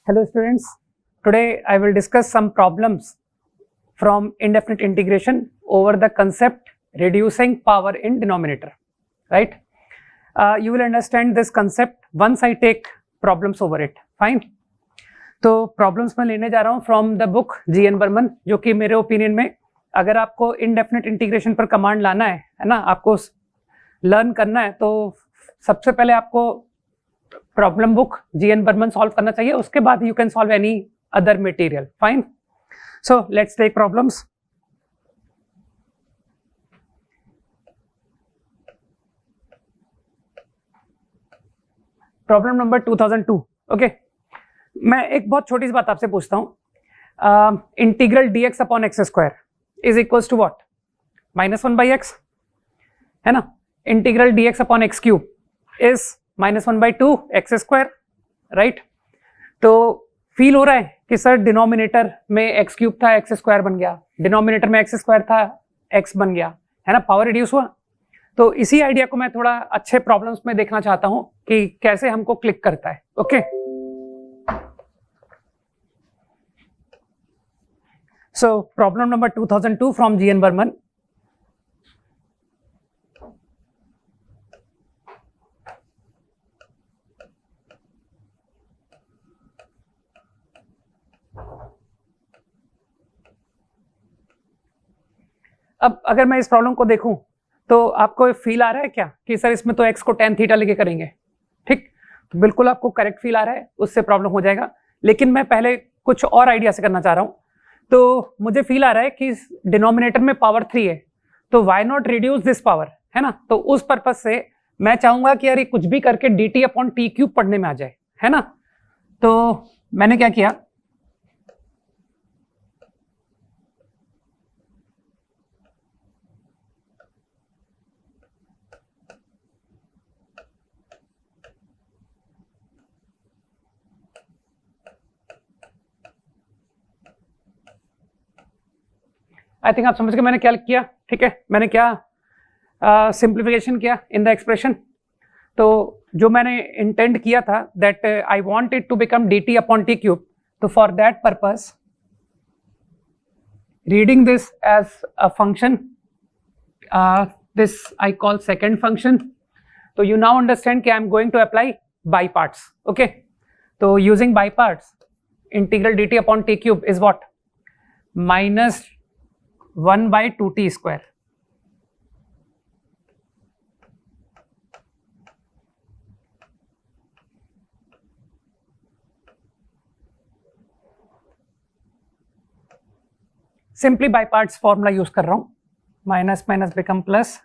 Hello students, today I will discuss some problems from indefinite integration over the concept reducing power in denominator, right? You will understand this concept once I take problems over it, fine? तो problems मैं लेने जा रहा हूँ from the book GN. Berman, जो कि मेरे opinion में अगर आपको इनडेफिनेट इंटीग्रेशन पर कमांड लाना है ना, आपको लर्न करना है, तो सबसे पहले आपको problem book GN. Berman solve करना चाहिए, उसके बाद you can solve any other material, fine? So let's take problems. Problem number 2002. Okay, मैं एक बहुत छोटी सी बात आपसे पूछता हूँ. Integral d x upon x square is equals to what? -1/x, है ना? Integral d x upon x cube is -1/2 x square, right? तो फील हो रहा है कि सर डिनोमिनेटर में एक्स क्यूब था, एक्स स्क्वायर बन गया, डिनोमिनेटर में एक्स स्क्वायर था, एक्स बन गया, है ना? पावर रिड्यूस हुआ. तो इसी आइडिया को मैं थोड़ा अच्छे प्रॉब्लम्स में देखना चाहता हूं कि कैसे हमको क्लिक करता है. Okay, so problem number 2002 from G.N. Burman. अब अगर मैं इस प्रॉब्लम को देखूं तो आपको फील आ रहा है क्या कि सर इसमें तो x को tan थीटा लेके करेंगे, ठीक? तो बिल्कुल आपको करेक्ट फील आ रहा है, उससे प्रॉब्लम हो जाएगा. लेकिन मैं पहले कुछ और आइडिया से करना चाह रहा हूं. तो मुझे फील आ रहा है कि डिनोमिनेटर में पावर 3 है, तो why not reduce this power, है ना? तो उस पर्पज से मैं चाहूंगा कि यार ये कुछ भी करके dt अपॉन टी क्यूब पढ़ने में आ जाए, है ना? तो मैंने क्या किया, आई थिंक आप समझ गए मैंने क्या किया, ठीक है? मैंने क्या सिंप्लीफिकेशन किया इन द एक्सप्रेशन. तो जो मैंने इंटेंड किया था that I want it to become dt upon t cube, तो for that purpose reading this as a function, this I call second function. तो यू नाउ अंडरस्टैंड कि I am going to apply by parts. Okay, तो using by parts integral dt upon t cube is what? -1/2t square. Simply by parts formula use कर रहा हूं, minus minus become plus.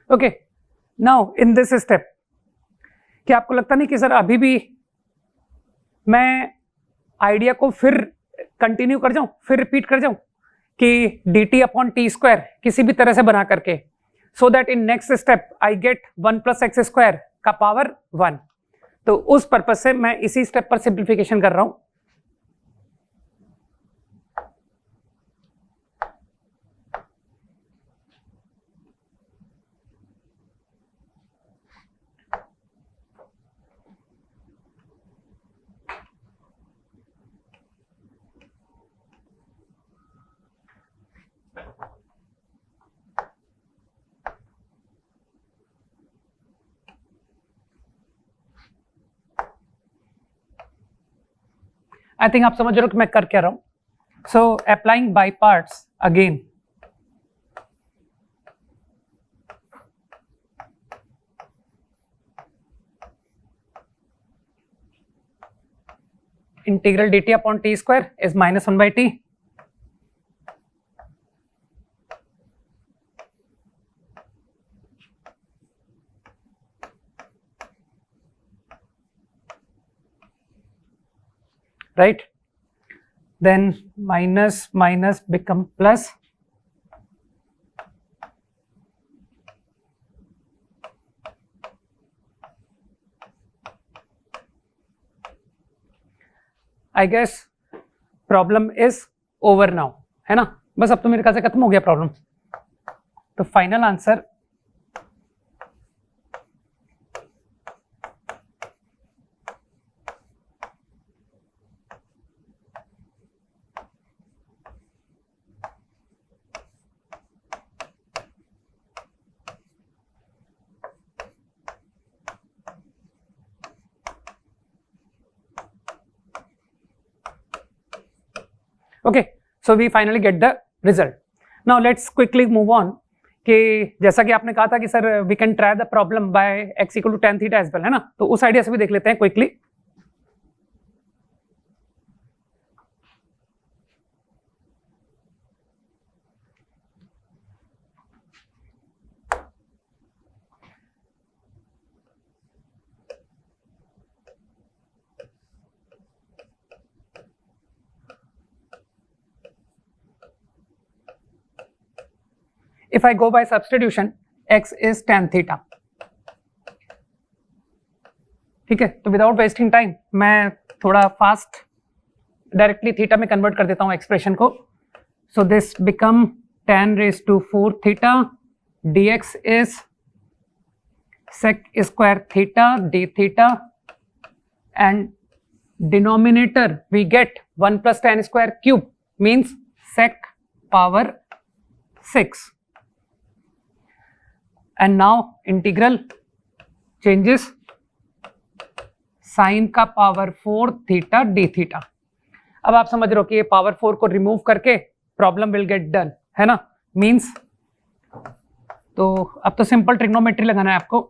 Okay, now in this step क्या आपको लगता नहीं कि sir अभी भी मैं आइडिया को फिर कंटिन्यू कर जाऊं, फिर रिपीट कर जाऊं कि dt अपॉन टी स्क्वायर किसी भी तरह से बना करके, so that in next step I get 1 + x square का पावर 1. तो उस पर्पज से मैं इसी स्टेप पर सिंप्लीफिकेशन कर रहा हूं. आई थिंक आप समझ रहे हो कि मैं कर क्या रहा हूं. So applying by parts again, integral dt upon t square is -1/t. right? Then minus minus become plus. I guess problem is over now, है ना, बस अब तो मेरे ख्याल से खत्म हो गया प्रॉब्लम. तो final answer okay. So we finally get the result. Now let's quickly move on कि जैसा कि आपने कहा था कि sir we can try the problem by x equal to tan theta as well, है ना, तो उस आइडिया से भी देख लेते हैं quickly. If I go by substitution, x is tan theta. ठीक है, तो विदाउट वेस्टिंग टाइम मैं थोड़ा फास्ट डायरेक्टली थीटा में कन्वर्ट कर देता हूँ एक्सप्रेशन को. So this become tan raised to 4 theta dx is sec square theta d theta and denominator we get 1 plus tan square cube means sec power 6. And now integral changes sin का power 4 theta D theta. अब आप समझ रहे हो कि ये power 4 को remove करके प्रॉब्लम विल गेट डन, है ना, मींस तो अब तो सिंपल ट्रिग्नोमेट्री लगाना है आपको.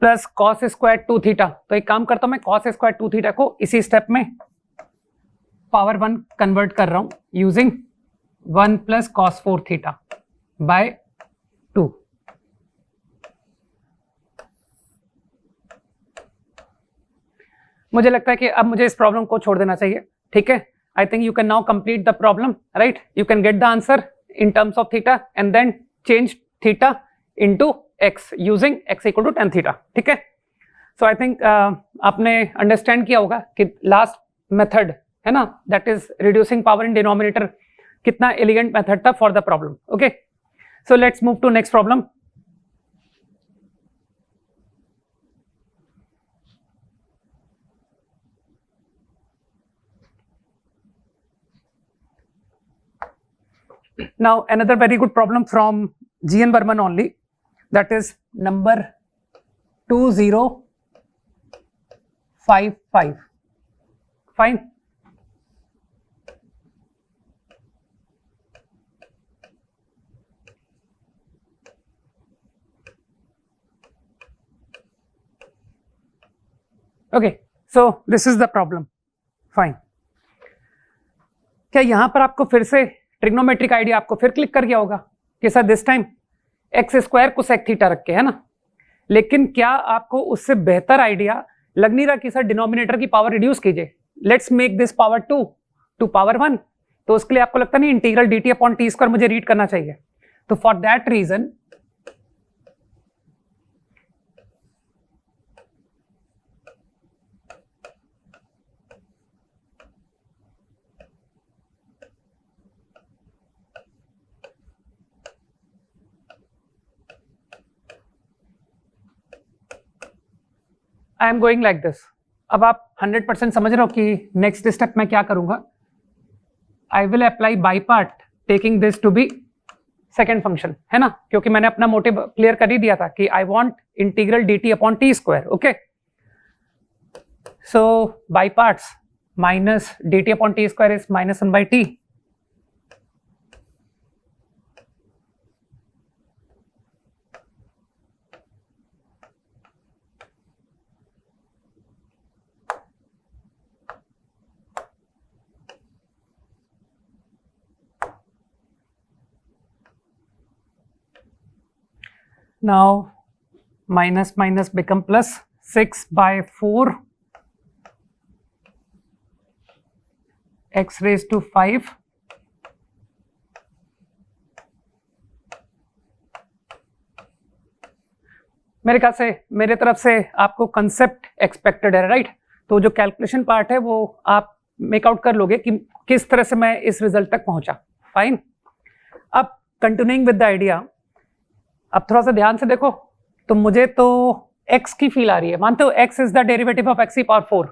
Plus cos square 2 theta. तो एक काम करता हूं मैं कॉस स्क्वायर 2 थीटा को इसी स्टेप में पावर 1 कन्वर्ट कर रहा हूं using 1 plus cos 4 theta by 2. मुझे लगता है कि अब मुझे इस प्रॉब्लम को छोड़ देना चाहिए. ठीक है, I think you can now complete the problem, right. You can get the answer in terms of theta and then change theta into x using x equal to tan theta. ठीक है, सो I think आपने understand किया होगा कि last method, है ना, that is reducing power in denominator, कितना elegant method था for the problem. Okay, so let's move to next problem. Now another very good problem from GN Burman only, that is number 2055. Fine. Okay, so this is the problem. Fine. क्या यहां पर आपको फिर से trigonometric idea आपको फिर click कर गया होगा कि sir this time x square को सेक थीटा रख के, है ना, लेकिन क्या आपको उससे बेहतर आइडिया लग नहीं रहा कि सर डिनोमिनेटर की पावर रिड्यूस कीजिए, let's make this power 2 to power 1. तो उसके लिए आपको लगता नहीं integral d t upon t square मुझे रीड करना चाहिए. तो for that reason I am going like this. अब आप 100% समझ रहे हो कि नेक्स्ट स्टेप मैं क्या करूंगा. I will apply by part taking this to be second function, है ना, क्योंकि मैंने अपना मोटिव क्लियर कर ही दिया था कि I want integral d t upon t square. Okay, so by parts minus D t upon t square is -1 by T. Now minus minus become plus 6/4 x raised to 5 मेरे ख्याल से मेरे तरफ से आपको कंसेप्ट एक्सपेक्टेड है, right? तो जो कैलकुलेशन पार्ट है वो आप मेकआउट कर लोगे कि किस तरह से मैं इस रिजल्ट तक पहुंचा। फाइन। अब कंटिन्यूइंग विद द आइडिया, अब थोड़ा सा ध्यान से देखो, तो मुझे तो x की फील आ रही है। मानते हो x is the derivative of x की पावर 4,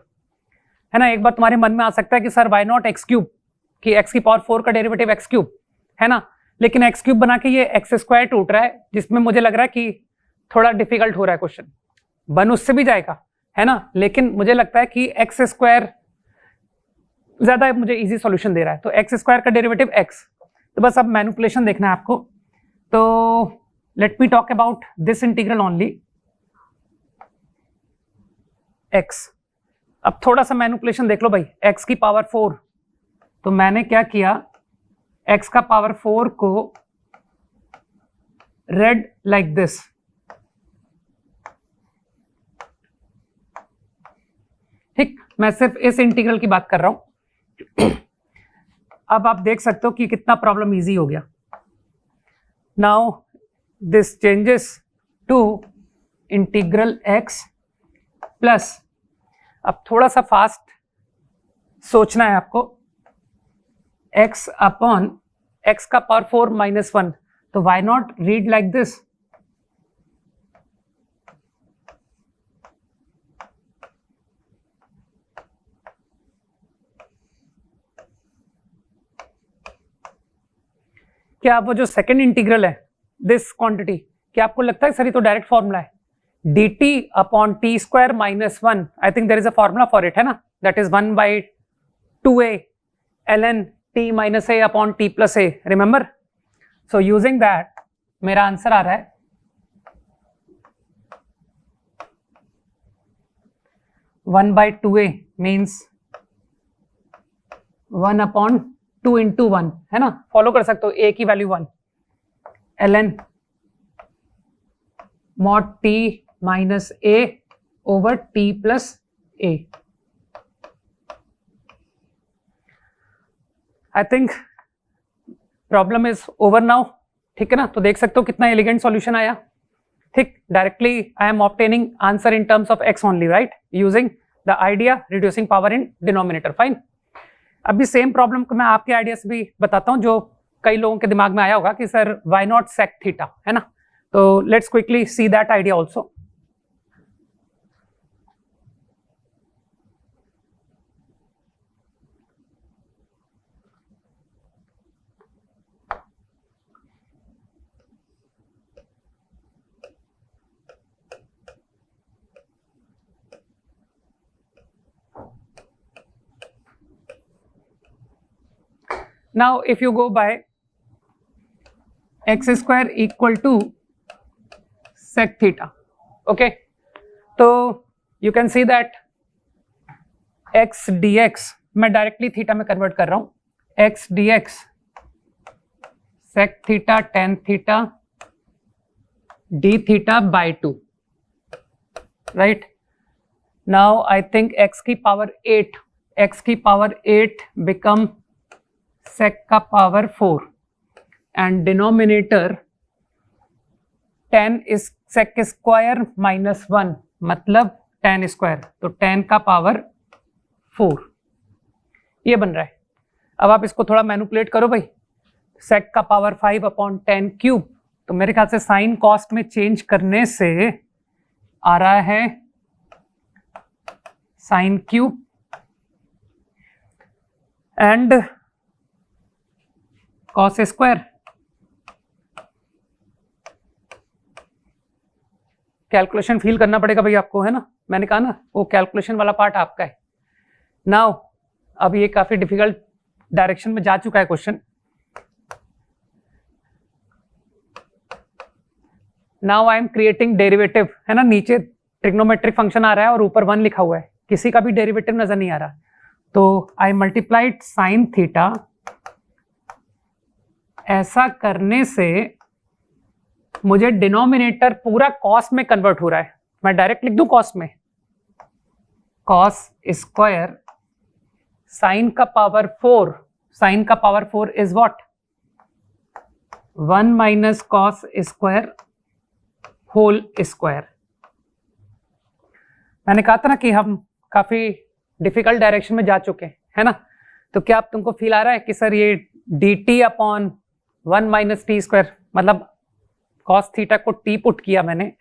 है ना? एक बार तुम्हारे मन में आ सकता है कि sir why not x cube, कि x की पावर 4 का डेरिवेटिव x क्यूब, है ना? लेकिन x क्यूब बना के ये x स्क्वायर टूट रहा है, जिसमें मुझे लग रहा है कि थोड़ा डिफिकल्ट हो रहा है क्वेश्चन। बन उससे भी जाएगा, है ना? लेकिन मुझे लगता है कि x स्क्वायर ज्यादा मुझे इजी सॉल्यूशन दे रहा है। तो x स्क्वायर का डेरिवेटिव x, तो बस अब मैनिपुलेशन देखना है आपको। तो let me talk about this integral only x। अब थोड़ा सा मैनिपुलेशन देख लो भाई, x की पावर 4, तो मैंने क्या किया, x का पावर 4 को रेड लाइक दिस, ठीक? मैं सिर्फ इस इंटीग्रल की बात कर रहा हूं। अब आप देख सकते हो कि कितना प्रॉब्लम इजी हो गया। Now this changes to integral x plus, अब थोड़ा सा फास्ट सोचना है आपको, x अपॉन x का पावर 4 माइनस 1, तो why not read like this, क्या वो जो सेकेंड इंटीग्रल है दिस क्वांटिटी, क्या आपको लगता है सर ये तो डायरेक्ट फॉर्मूला है, dt upon t square minus 1, I think there is a formula for it, है ना? That is 1/2a ln t minus a upon t plus a, remember? So using that मेरा answer आ रहा है 1/2a means 1 upon 2 into 1, है ना? Follow कर सकते हो, a की value 1 ln mod t minus a over t plus a। I think problem is over now, ठीक है ना? तो देख सकते हो कितना एलिगेंट सॉल्यूशन आया, ठीक? Directly I am obtaining answer in terms of x only, right? Using the idea reducing power in denominator. Fine. अभी सेम प्रॉब्लम को मैं आपके आइडिया से भी बताता हूं, जो कई लोगों के दिमाग में आया होगा कि sir why not sec theta, है ना? तो let's quickly see that idea also. Now if you go by x square equal to sec theta, okay, तो you can see that x dx मैं डायरेक्टली थीटा में convert कर रहा हूं, x dx sec theta tan theta d theta by 2, right? Now I think x की power 8 become sec का power 4 and denominator tan is sec square minus 1, मतलब tan square, तो tan का power 4, ये बन रहा है। अब आप इसको थोड़ा मैनिपुलेट करो भाई, sec का पावर 5 अपॉन tan क्यूब, तो मेरे ख्याल से साइन कॉस्ट में चेंज करने से आ रहा है sine cube and cos square. Calculation feel करना पड़ेगा भाई आपको, है ना? मैंने कहा ना वो कैलकुलेशन वाला पार्ट आपका है। नाउ अब ये काफी डिफिकल्ट डायरेक्शन में जा चुका है question. Now I am creating derivative, है ना? नीचे ट्रिग्नोमेट्रिक फंक्शन आ रहा है और ऊपर 1 लिखा हुआ है, किसी का भी डेरिवेटिव नजर नहीं आ रहा। तो आई मल्टीप्लाइड साइन थीटा, ऐसा करने से मुझे डिनोमिनेटर पूरा कॉस में कन्वर्ट हो रहा है, मैं डायरेक्ट लिख दूं कॉस में, कॉस स्क्वायर साइन का पावर 4, साइन का power 4 is what 1 minus cos square whole square. मैंने कहा था ना कि हम काफी डिफिकल्ट डायरेक्शन में जा चुके हैं, है ना। तो क्या आप तुमको फील आ रहा है कि सर ये D t upon 1 minus T square, मतलब कॉस थीटा को टी पुट किया मैंने,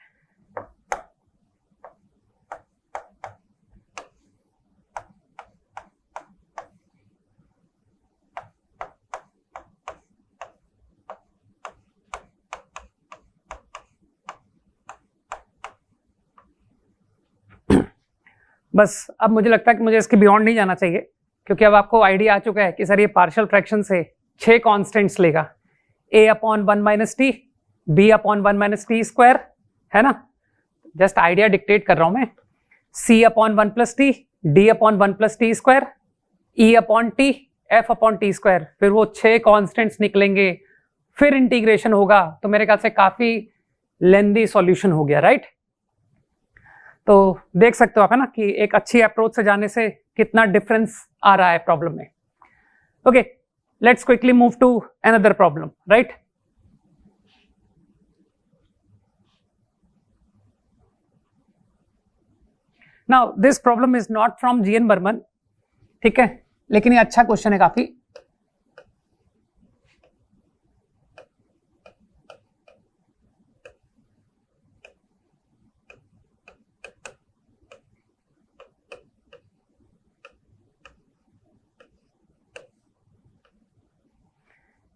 बस अब मुझे लगता है कि मुझे इसके बियॉन्ड नहीं जाना चाहिए, क्योंकि अब आपको आइडिया आ चुका है कि सर ये पार्शियल फ्रैक्शन से 6 कॉन्स्टेंट्स लेगा, a upon 1 minus T, b upon 1 minus T square, है ना, जस्ट आइडिया डिक्टेट कर रहा हूं मैं, c upon 1 plus T, d upon 1 plus T square, e upon T, f upon t square, फिर वो 6 कॉन्स्टेंट्स निकलेंगे, फिर इंटीग्रेशन होगा, तो मेरे ख्याल से काफी लेंदी सॉल्यूशन हो गया, राइट। तो देख सकते हो आप, है ना, कि एक अच्छी अप्रोच से जाने से कितना डिफरेंस आ रहा है प्रॉब्लम में। Okay, let's quickly move to another problem, right. Now this problem is not from GN Berman, ठीक है, लेकिन ये अच्छा क्वेश्चन है काफी।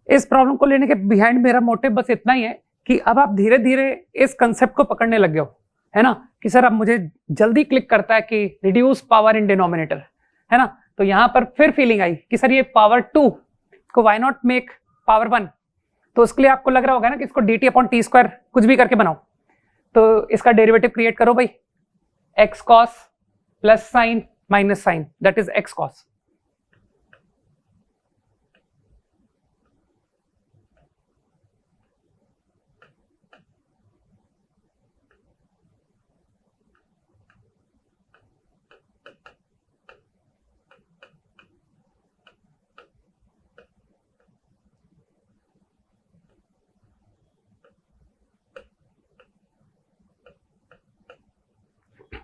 इस प्रॉब्लम को लेने के बिहाइंड मेरा मोटिव बस इतना ही है कि अब आप धीरे धीरे इस कंसेप्ट को पकड़ने लग गए हो, है ना, कि सर अब मुझे जल्दी क्लिक करता है कि रिड्यूस पावर इन डिनोमिनेटर, है ना। तो यहां पर फिर फीलिंग आई कि सर ये पावर 2 को व्हाई नॉट मेक पावर 1, तो उसके लिए आपको लग रहा होगा ना कि इसको D t upon t square कुछ भी करके बनाओ, तो इसका डेरिवेटिव क्रिएट करो भाई, x cos plus sine minus sine, that is x cos.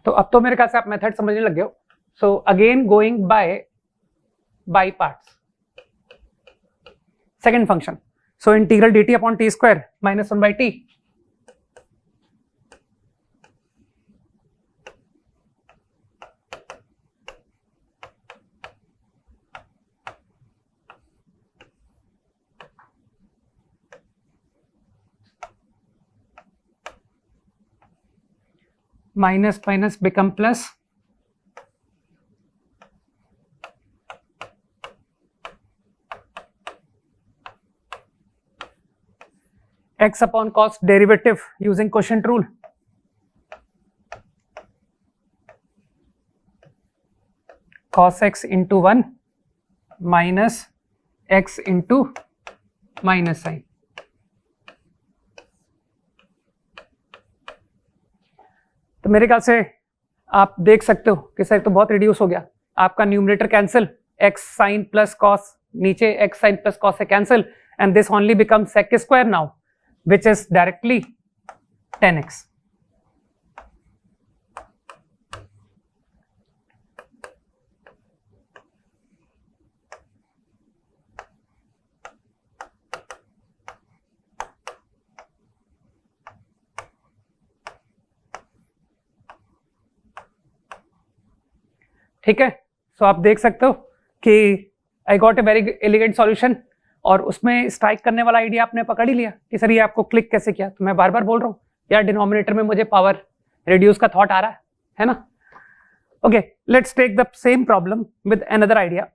तो अब तो मेरे ख्याल से आप मेथड समझने लग गए हो। So again going by parts, second function, so integral d t upon t square minus 1 by T, minus minus become plus, x upon cos derivative using quotient rule, cos x into 1 minus x into minus sine. तो मेरे ख्याल से आप देख सकते हो कि sir तो बहुत रिड्यूस हो गया, आपका numerator cancel, x sine plus cos, नीचे x साइन प्लस कॉस से cancel, and this only become sec square now which is directly 10x। ठीक है, सो आप देख सकते हो कि I got a very elegant solution, और उसमें स्ट्राइक करने वाला आइडिया आपने पकड़ ही लिया कि सर ये आपको क्लिक कैसे किया। तो मैं बार बार बोल रहा हूँ यार, डिनोमिनेटर में मुझे पावर रिड्यूस का थॉट आ रहा है ना। Okay, let's take the same problem with another idea.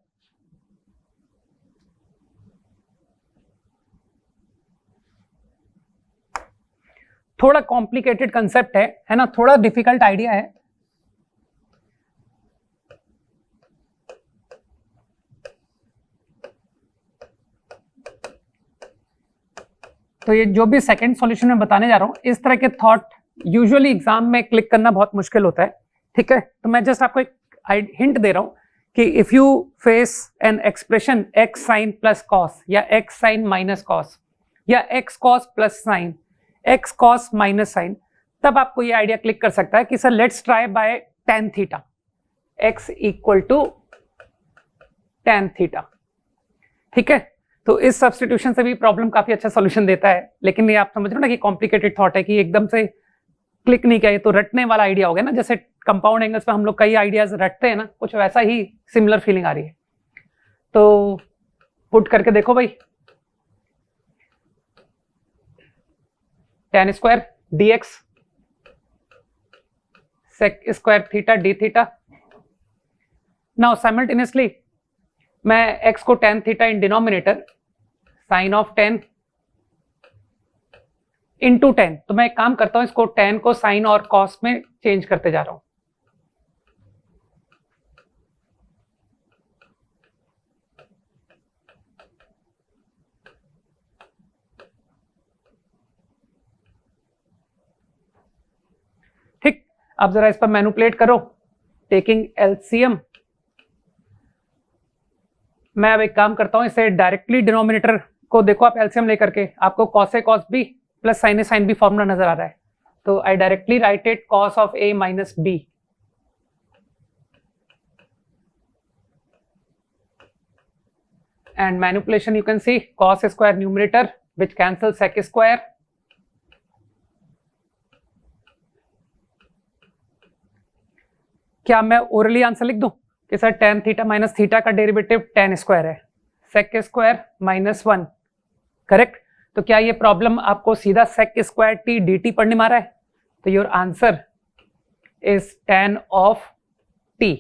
थोड़ा कॉम्प्लिकेटेड कंसेप्ट है ना, थोड़ा डिफिकल्ट आइडिया है। तो ये जो भी सेकंड सॉल्यूशन मैं बताने जा रहा हूँ, इस तरह के थॉट यूजुअली एग्जाम में क्लिक करना बहुत मुश्किल होता है, ठीक है। तो मैं जस्ट आपको एक हिंट दे रहा हूँ कि if you face an expression x sine plus cos या एक्स साइन माइनस कॉस या x cos plus sine, x cos minus sine, तब आपको ये आइडिया क्लिक कर सकता है कि sir let's try by tan theta, x equal to tan theta, ठीक है। तो इस सब्स्टिट्यूशन से भी प्रॉब्लम काफी अच्छा सॉल्यूशन देता है, लेकिन ये आप समझ रहे हो ना कि कॉम्प्लिकेटेड थॉट है, कि एकदम से क्लिक नहीं किया, ये तो रटने वाला आइडिया हो गया ना, जैसे कंपाउंड एंगल्स पे हम लोग कई आइडियाज रटते हैं ना, कुछ वैसा ही सिमिलर फीलिंग आ रही है। तो पुट करके देखो भाई, tan square dx sec square theta d theta. Now simultaneously मैं x को tan theta in denominator sine of tan into tan, तो मैं एक काम करता हूं, इसको tan को साइन और cos में चेंज करते जा रहा हूं। ठीक, अब जरा इस पर मैनिपुलेट करो, टेकिंग एलसीएम। मैं अब एक काम करता हूं, इसे डायरेक्टली डिनोमिनेटर को देखो आप एलसीएम लेकर के, आपको cos A cos B plus sine A sine B formula नजर आ रहा है, तो I directly write it cos of A minus B. and manipulation you can see cos square numerator which cancels sec square, क्या मैं orally answer लिख दूं कि sir tan theta minus theta का डेरिवेटिव tan स्क्वायर है, sec square minus 1, correct. तो क्या ये प्रॉब्लम आपको सीधा sec स्क्वायर t dt पढ़ने में आ रहा है? तो your answer is tan of t।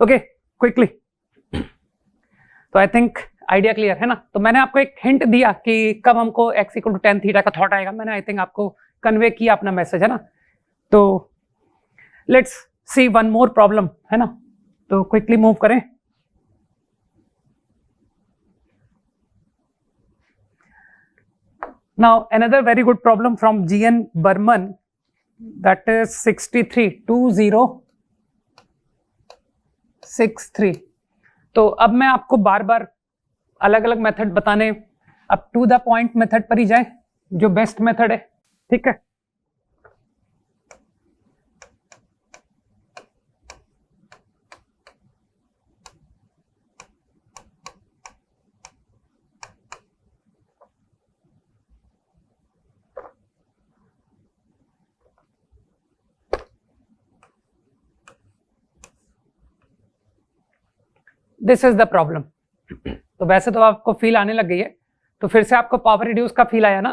Okay quickly, तो आई थिंक आइडिया क्लियर है ना। तो मैंने आपको एक हिंट दिया कि कब हमको x equal to tan theta का थॉट आएगा, मैंने आई थिंक आपको कन्वे किया अपना मैसेज, है ना। तो let's see one more problem, है ना। तो क्विकली मूव करें। Now another very good problem from GN Berman, that is 63 तो अब मैं आपको बार बार अलग अलग मेथड बताने, अब टू द पॉइंट मेथड पर ही जाए जो बेस्ट मेथड है, ठीक है। This is the problem. तो वैसे तो आपको फील आने लग गई है, तो फिर से आपको पावर रिड्यूस का फील आया ना।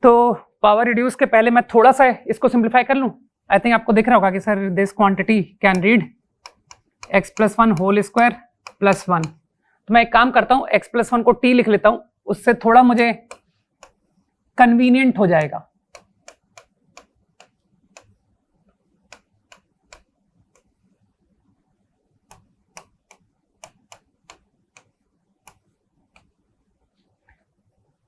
तो पावर रिड्यूस के पहले मैं थोड़ा सा इसको सिंप्लीफाई कर लूं। आई थिंक आपको दिख रहा होगा कि sir this quantity can read x plus 1 whole square plus 1। तो मैं एक काम करता हूं, x प्लस 1 को t लिख लेता हूं, उससे थोड़ा मुझे कन्वीनियंट हो जाएगा।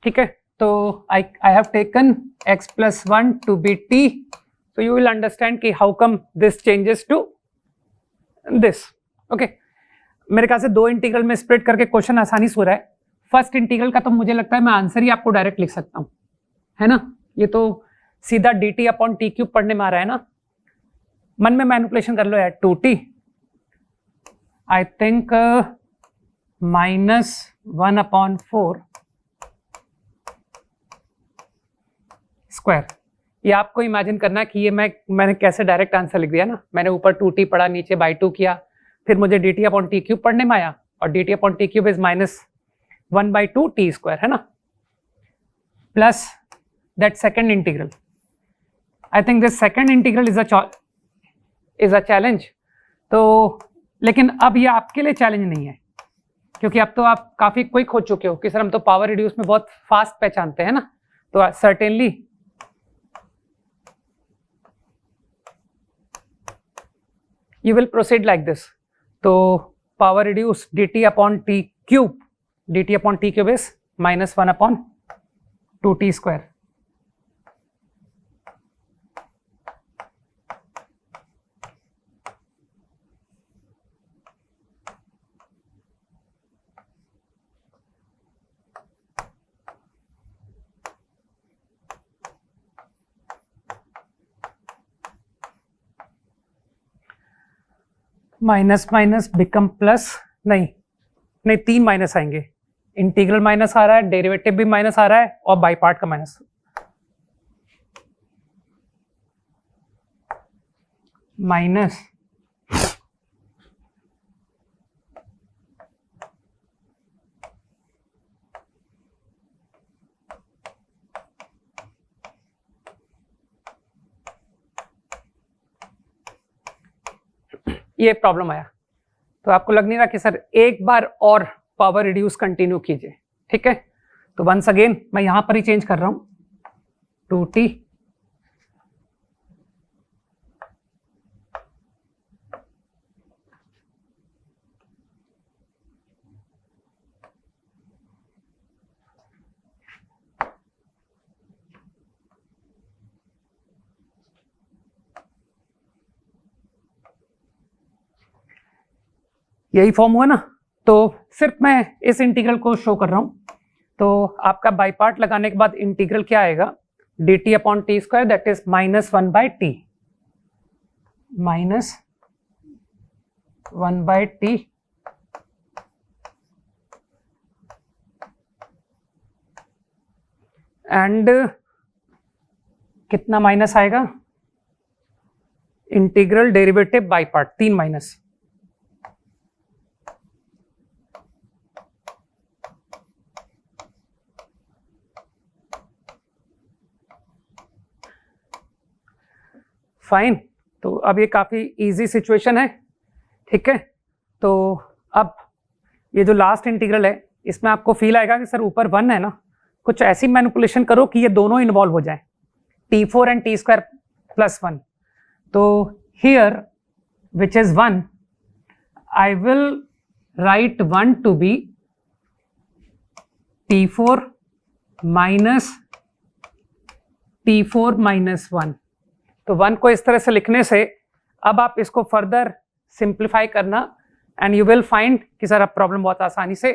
ठीक है, तो I have taken x plus 1 to be t, so you will understand कि how come this changes to this, okay। मेरे ख्याल से दो इंटीग्रल में स्प्लिट करके क्वेश्चन आसानी से हो रहा है। फर्स्ट इंटीग्रल का तो मुझे लगता है मैं आंसर ही आपको डायरेक्ट लिख सकता हूँ, है ना। ये तो सीधा dt अपॉन टी क्यूब पढ़ने में आ रहा है ना। मन में मैनिपुलेशन कर लो यार, 2t I think minus 1 upon 4 square. ये आपको इमेजिन करना है कि ये मैंने कैसे डायरेक्ट आंसर लिख दिया ना। मैंने ऊपर 2t पढ़ा, नीचे बाई 2 किया, फिर मुझे dt अपॉन टी क्यूब पढ़ने में आया, और dt upon t cube is minus 1/2 t square, है ना, plus that second integral. I think this second integral is a challenge. तो लेकिन अब ये आपके लिए चैलेंज नहीं है, क्योंकि अब तो आप काफी क्विक हो चुके हो कि सर हम तो पावर रिड्यूस में बहुत फास्ट पहचानते हैं ना। तो certainly you will proceed like this. तो power reduce dt upon t cube is minus 1 upon 2t square. Minus minus become plus, नहीं 3 माइनस आएंगे, इंटीग्रल माइनस आ रहा है, डेरिवेटिव भी माइनस आ रहा है और बाई पार्ट का माइनस, माइनस ये प्रॉब्लम आया। तो आपको लग नहीं रहा कि सर एक बार और पावर रिड्यूस कंटिन्यू कीजिए, ठीक है। तो वंस अगेन मैं यहां पर ही चेंज कर रहा हूं 2t यही फॉर्म हुआ ना। तो सिर्फ मैं इस इंटीग्रल को शो कर रहा हूं। तो आपका बाई पार्ट लगाने के बाद इंटीग्रल क्या आएगा, dt upon t square that is minus 1 by T, minus 1 by T and कितना माइनस आएगा, integral derivative by part 3 minus, fine. तो अब ये काफ़ी इजी सिचुएशन है, ठीक है। तो अब ये जो लास्ट इंटीग्रल है इसमें आपको फील आएगा कि सर ऊपर 1 है ना, कुछ ऐसी मैनिपुलेशन करो कि ये दोनों इन्वॉल्व हो जाए, t4 and T square plus 1। तो here which is 1 I will write 1 to be t4 minus t4 minus 1। तो 1 को इस तरह से लिखने से अब आप इसको फर्दर सिंप्लीफाई करना एंड यू विल फाइंड कि सर अब प्रॉब्लम बहुत आसानी से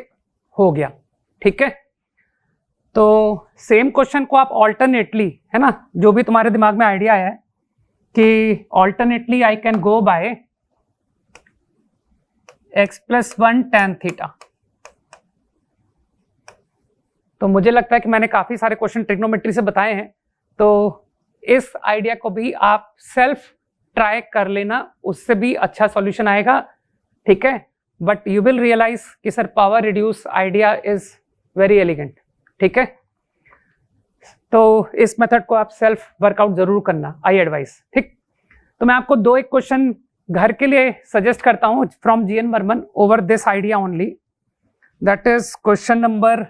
हो गया, ठीक है। तो सेम क्वेश्चन को आप ऑल्टरनेटली, है ना, जो भी तुम्हारे दिमाग में आइडिया है कि alternately I can go by x+1 tan theta. तो मुझे लगता है कि मैंने काफी सारे क्वेश्चन ट्रिग्नोमेट्री से बताए हैं, तो इस आइडिया को भी आप सेल्फ ट्राई कर लेना, उससे भी अच्छा सॉल्यूशन आएगा, ठीक है। बट यू विल रियलाइज कि sir power reduce idea is very elegant, ठीक है। तो इस मेथड को आप सेल्फ वर्कआउट जरूर करना, आई एडवाइस, ठीक। तो मैं आपको 2 एक क्वेश्चन घर के लिए सजेस्ट करता हूं from GN Burman over this idea only, that is question number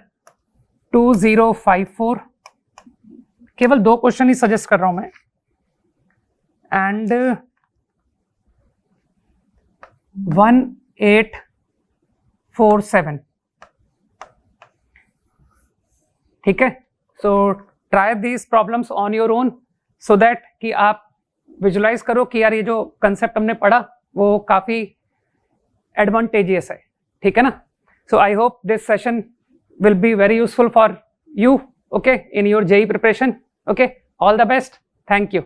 2054। केवल 2 क्वेश्चन ही सजेस्ट कर रहा हूं मैं, एंड 1847, ठीक है। So try these problems on your own so that कि आप विजुलाइज करो कि यार ये जो कंसेप्ट हमने पढ़ा वो काफी एडवांटेजियस है, ठीक है ना। So I hope this session will be very useful for you, okay, in your JEE preparation, okay, all the best, thank you.